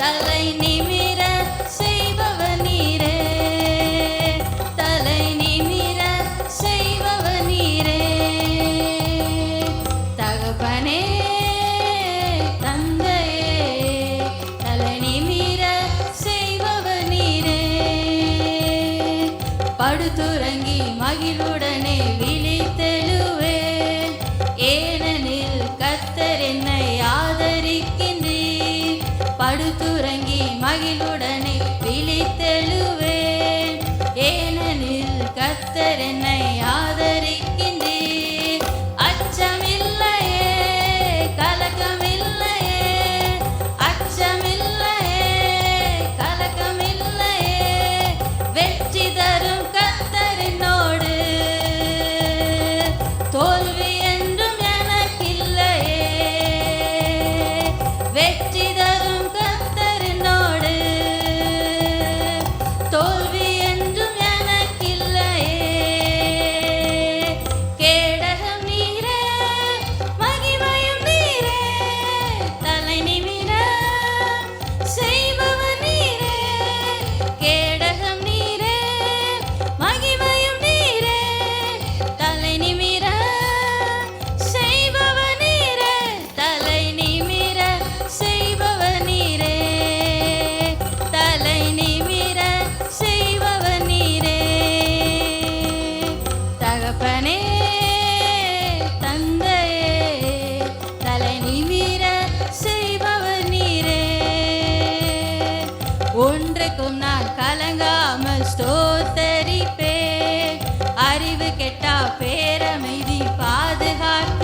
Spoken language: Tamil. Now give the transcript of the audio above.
தலை நிமிர செய்பவர் நீரே, தலை நிமிர செய்பவர் நீரே. தகப்பனே தந்தையே, தலை நிமிர செய்பவர் நீரே. படுத்துறங்கி மகிழுடனே விழித்தெழுவேன், ஏனெனில் கர்த்தர் என்னை ஆதரிக்கின்றீர். படுத்துறங்கி மகிழுடனே விழித்தெழுவேன், ஏனெனில் கர்த்தர் என்னை ஆதரிக்கின்றீர். அச்சமில்லையே கலக்கமில்லையே, அச்சமில்லையே கலக்கமில்லையே, வெற்றி தரும் கர்த்தர் என்னோடு, தோல்வி என்றும் எனக்கில்லையே. வெற்றி தரும் கர்த்தர் என்னோடு, தோல்வி என்றும் எனக்கில்லையே. கேடகம் நீரே, மகிமையும் நீரே, தலை நிமிர செய்பவர் நீரே. கேடகம் நீரே, மகிமையும் நீரே, தலை நிமிர செய்பவர் நீரே, தலை நிமிர செய்பவர் நீரே, தலை நிமிர செய்பவர் நீரே. தகப்பனே தந்தையே, தலை நிமிர செய்பவர் நீரே. ஒன்றுக்கும் நான் கலங்காமல் ஸ்தோத்தரிப்பேன், அறிவு கெட்டா பேரமைதி பாதுகாக்க